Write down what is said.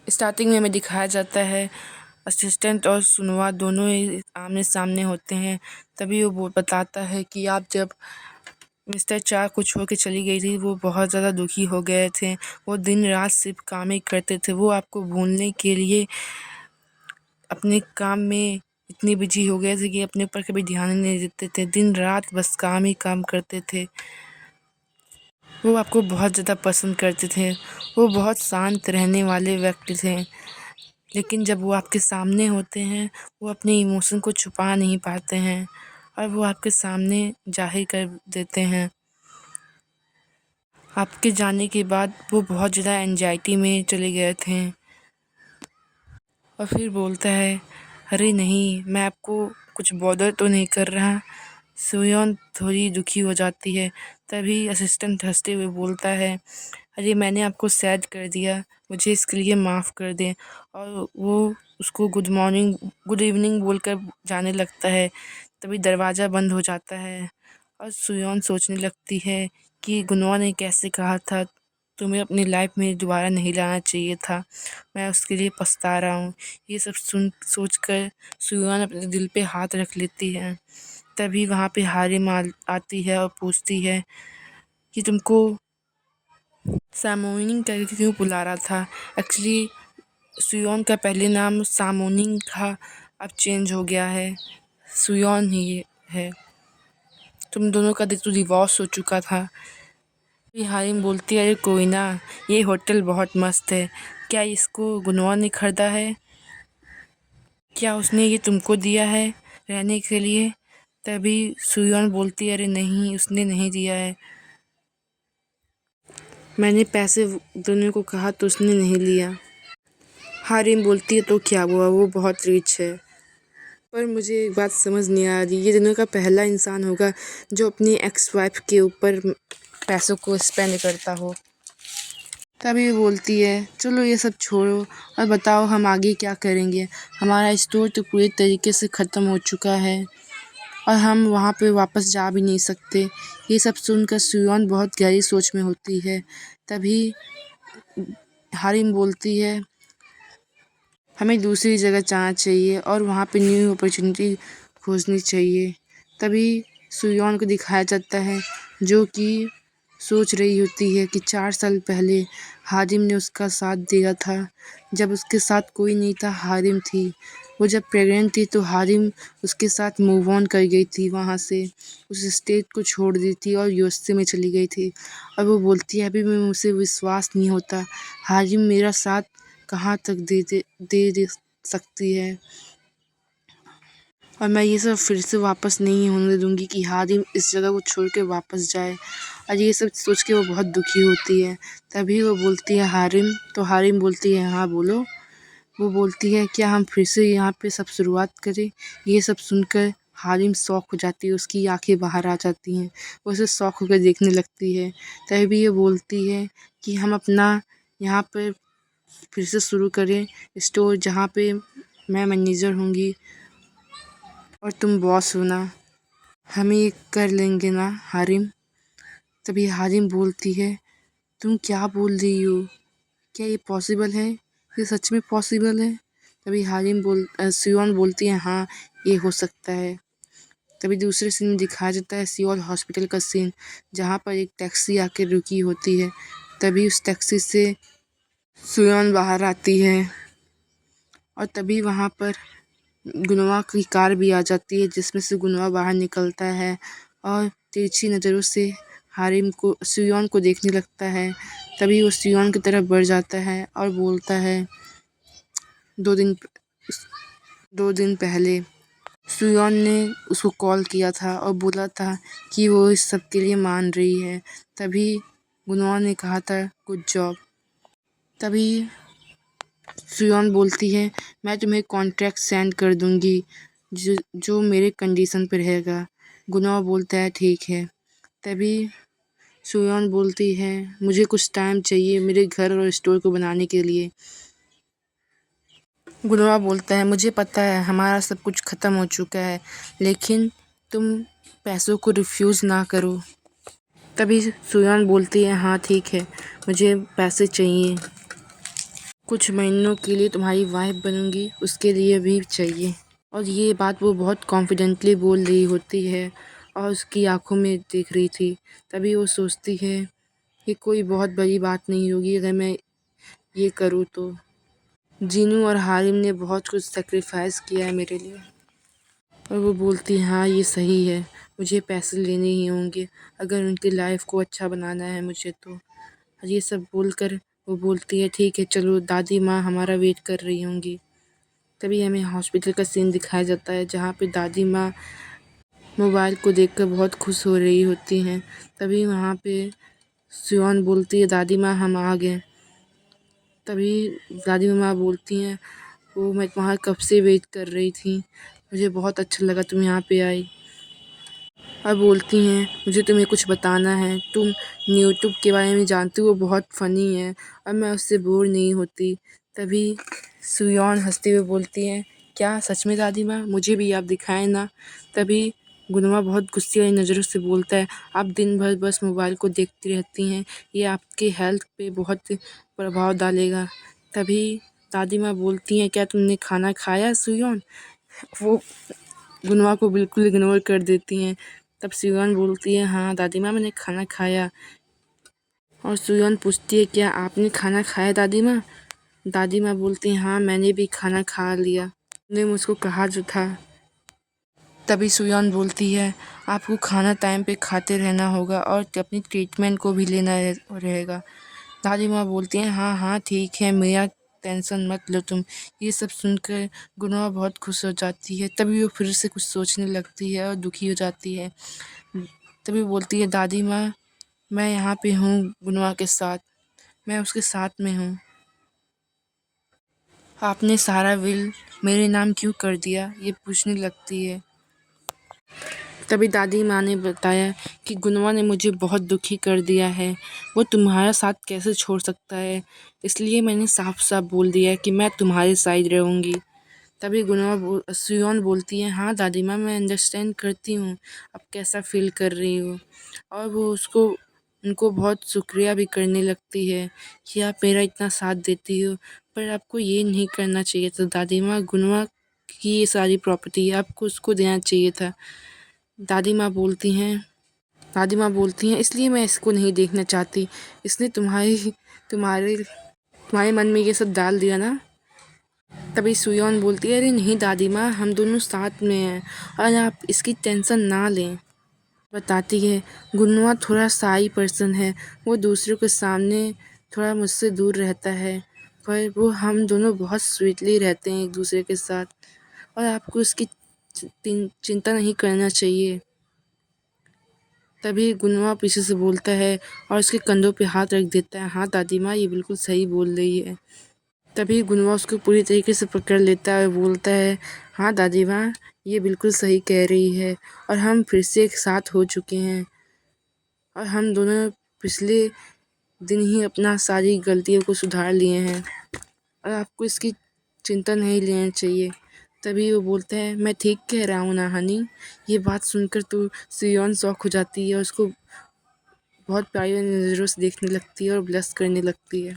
Starting में हमें दिखाया जाता है असिस्टेंट और सुनवा दोनों ही आमने सामने होते हैं। तभी वो बताता है कि आप जब मिस्टर चा को छोड़ के चली गई थी वो बहुत ज़्यादा दुखी हो गए थे। वो दिन रात सिर्फ काम ही करते थे। वो आपको भूलने के लिए अपने काम में इतने बिजी हो गए थे कि अपने ऊपर कभी ध्यान ही नहीं देते थे। दिन रात बस काम ही काम करते थे। वो आपको बहुत ज़्यादा पसंद करते थे। वो बहुत शांत रहने वाले व्यक्ति थे, लेकिन जब वो आपके सामने होते हैं वो अपने इमोशन को छुपा नहीं पाते हैं और वो आपके सामने ज़ाहिर कर देते हैं। आपके जाने के बाद वो बहुत ज़्यादा एंजाइटी में चले गए थे और फिर बोलता है, अरे नहीं, मैं आपको कुछ बॉदर तो नहीं कर रहा। सुयोन थोड़ी दुखी हो जाती है। तभी असिस्टेंट हंसते हुए बोलता है, अरे मैंने आपको सैड कर दिया, मुझे इसके लिए माफ़ कर दें। और वो उसको गुड मॉर्निंग गुड इवनिंग बोलकर जाने लगता है। तभी दरवाज़ा बंद हो जाता है और सुयोन सोचने लगती है कि गुनवा ने कैसे कहा था तुम्हें अपनी लाइफ में दोबारा नहीं लाना चाहिए था, मैं उसके लिए पछता रहा हूँ। ये सब सोचकर सुयोन अपने दिल पे हाथ रख लेती है। तभी वहाँ पे हारिम आती है और पूछती है कि तुमको सामोनिंग करके क्यों बुला रहा था। एक्चुअली सुयोन का पहले नाम सामोनिंग था, अब चेंज हो गया है, सुयोन ही है। तुम दोनों का तो डिवोर्स हो चुका था। फिर हारिम बोलती है, अरे कोई ना, ये होटल बहुत मस्त है, क्या इसको गुनवा ने खरीदा है, क्या उसने ये तुमको दिया है रहने के लिए। तभी सुयोन बोलती है, अरे नहीं, उसने नहीं दिया है, मैंने पैसे देने को कहा तो उसने नहीं लिया। हारिम बोलती है, तो क्या हुआ, वो बहुत रिच है। पर मुझे एक बात समझ नहीं आ रही, ये दोनों का पहला इंसान होगा जो अपनी एक्स वाइफ के ऊपर पैसों को स्पेंड करता हो। तभी वो बोलती है, चलो ये सब छोड़ो और बताओ हम आगे क्या करेंगे। हमारा स्टोर तो पूरी तरीके से ख़त्म हो चुका है और हम वहाँ पे वापस जा भी नहीं सकते। ये सब सुनकर सुयोन बहुत गहरी सोच में होती है। तभी हारिम बोलती है, हमें दूसरी जगह जाना चाहिए और वहाँ पे न्यू अपॉर्चुनिटी खोजनी चाहिए। तभी सुयोन को दिखाया जाता है जो कि सोच रही होती है कि 4 साल पहले हारिम ने उसका साथ दिया था। जब उसके साथ कोई नहीं था, हारिम थी। वो जब प्रेग्नेंट थी तो हारिम उसके साथ मूव ऑन कर गई थी, वहाँ से उस स्टेट को छोड़ दी थी और यूएसए में चली गई थी। और वो बोलती है, अभी भी मुझे विश्वास नहीं होता, हारिम मेरा साथ कहाँ तक दे सकती है और मैं ये सब फिर से वापस नहीं होने दूंगी कि हारिम इस जगह को छोड़ के वापस जाए। और ये सब सोच के वो बहुत दुखी होती है। तभी वो बोलती है, हारिम, तो हारिम बोलती है, हाँ बोलो। वो बोलती है, क्या हम फिर से यहाँ पे सब शुरुआत करें। ये सब सुनकर हारिम शौक हो जाती है, उसकी आंखें बाहर आ जाती हैं, वो उसे शौक होकर देखने लगती है। तभी ये बोलती है कि हम अपना यहाँ पर फिर से शुरू करें स्टोर, जहाँ पे मैं मैनेजर होंगी और तुम बॉस होना, हम ये कर लेंगे ना हारिम। तभी हारिम बोलती है, तुम क्या बोल रही हो, क्या ये पॉसिबल है, ये सच में पॉसिबल है। तभी सियोन बोलती है, हाँ ये हो सकता है। तभी दूसरे सीन में दिखाया जाता है सियोल हॉस्पिटल का सीन, जहाँ पर एक टैक्सी आके रुकी होती है। तभी उस टैक्सी से सियोन बाहर आती है और तभी वहाँ पर गुनवा की कार भी आ जाती है, जिसमें से गुनवा बाहर निकलता है और तिरछी नज़रों से हारिम को सियोन को देखने लगता है। तभी वो सियोन की तरफ बढ़ जाता है और बोलता है, दो दिन पहले सियोन ने उसको कॉल किया था और बोला था कि वो इस सब के लिए मान रही है। तभी गुनवा ने कहा था, गुड जॉब। तभी सियोन बोलती है, मैं तुम्हें कॉन्ट्रैक्ट सेंड कर दूंगी जो मेरे कंडीशन पर रहेगा। गुनवा बोलता है, ठीक है। तभी सियोन बोलती है, मुझे कुछ टाइम चाहिए मेरे घर और स्टोर को बनाने के लिए। गुनवा बोलता है, मुझे पता है हमारा सब कुछ ख़त्म हो चुका है, लेकिन तुम पैसों को रिफ्यूज़ ना करो। तभी सियोन बोलती है, हाँ ठीक है, मुझे पैसे चाहिए। कुछ महीनों के लिए तुम्हारी वाइफ बनूंगी, उसके लिए भी चाहिए। और ये बात वो बहुत कॉन्फिडेंटली बोल रही होती है और उसकी आंखों में दिख रही थी। तभी वो सोचती है कि कोई बहुत बड़ी बात नहीं होगी अगर मैं ये करूँ तो। जीनू और हारिम ने बहुत कुछ सेक्रीफाइस किया है मेरे लिए। और वो बोलती है हाँ ये सही है, मुझे पैसे लेने ही होंगे अगर उनकी लाइफ को अच्छा बनाना है मुझे तो। और ये सब बोलकर वो बोलती है ठीक है चलो, दादी माँ हमारा वेट कर रही होंगी। तभी हमें हॉस्पिटल का सीन दिखाया जाता है जहाँ पे दादी माँ मोबाइल को देखकर बहुत खुश हो रही होती हैं। तभी वहाँ पे सियोन बोलती है दादी माँ हम आ गए। तभी दादी माँ बोलती हैं वो मैं तुम्हारा कब से वेट कर रही थी, मुझे बहुत अच्छा लगा तुम यहाँ पे आई। और बोलती हैं मुझे तुम्हें कुछ बताना है, तुम यूट्यूब के बारे में जानती हो, वो बहुत फ़नी है और मैं उससे बोर नहीं होती। तभी सुयोन हंसते हुए बोलती हैं क्या सच में दादी माँ, मुझे भी आप दिखाएं ना। तभी गुनवा बहुत गुस्से वाली नज़रों से बोलता है आप दिन भर बस मोबाइल को देखती रहती हैं, ये आपके हेल्थ पे बहुत प्रभाव डालेगा। तभी दादी माँ बोलती हैं क्या तुमने खाना खाया सुयोन। वो गुनवा को बिल्कुल इग्नोर कर देती हैं। तब सियोन बोलती है हाँ दादी माँ मैंने खाना खाया। और सियोन पूछती है क्या आपने खाना खाया दादी माँ। दादी माँ बोलती हैं हाँ मैंने भी खाना खा लिया, तुमने मुझको कहा जो था। तभी सियोन बोलती है आपको खाना टाइम पे खाते रहना होगा और अपनी ट्रीटमेंट को भी लेना रहेगा। दादी माँ बोलती हैं हाँ हाँ ठीक है, मेरा टेंशन मत लो तुम। ये सब सुनकर गुनवा बहुत खुश हो जाती है। तभी वो फिर से कुछ सोचने लगती है और दुखी हो जाती है। तभी बोलती है दादी माँ मैं यहाँ पे हूँ गुनवा के साथ, मैं उसके साथ में हूँ। आपने सारा विल मेरे नाम क्यों कर दिया, ये पूछने लगती है। तभी दादी माँ ने बताया कि गुनवा ने मुझे बहुत दुखी कर दिया है, वो तुम्हारा साथ कैसे छोड़ सकता है, इसलिए मैंने साफ साफ बोल दिया कि मैं तुम्हारे साइड रहूँगी। तभी सियोन बोलती है हाँ दादी माँ मैं अंडरस्टैंड करती हूँ अब कैसा फील कर रही हो। और वो उनको बहुत शुक्रिया भी करने लगती है कि आप मेरा इतना साथ देती हो, पर आपको ये नहीं करना चाहिए था दादी माँ, गुनवा की ये सारी प्रॉपर्टी है, आपको उसको देना चाहिए था। दादी माँ बोलती हैं इसलिए मैं इसको नहीं देखना चाहती, इसने तुम्हारे तुम्हारे मन में ये सब डाल दिया ना। तभी सुयोन बोलती है अरे नहीं दादी माँ हम दोनों साथ में हैं और आप इसकी टेंशन ना लें। बताती है गुनवा थोड़ा शाई पर्सन है, वो दूसरों के सामने थोड़ा मुझसे दूर रहता है, पर वो हम दोनों बहुत स्वीटली रहते हैं एक दूसरे के साथ और आपको इसकी चिंता नहीं करना चाहिए। तभी गुनवा पीछे से बोलता है और उसके कंधों पे हाथ रख देता है हाँ दादी माँ ये बिल्कुल सही बोल रही है। तभी गुनवा उसको पूरी तरीके से पकड़ लेता है और बोलता है हाँ दादी माँ ये बिल्कुल सही कह रही है और हम फिर से एक साथ हो चुके हैं और हम दोनों पिछले दिन ही अपना सारी गलतियों को सुधार लिए हैं और आपको इसकी चिंता नहीं लेना चाहिए। तभी वो बोलता है मैं ठीक कह रहा हूँ ना हनी। ये बात सुनकर तो सियोन शॉक हो जाती है और उसको बहुत प्यारी नज़रों से देखने लगती है और ब्लश करने लगती है।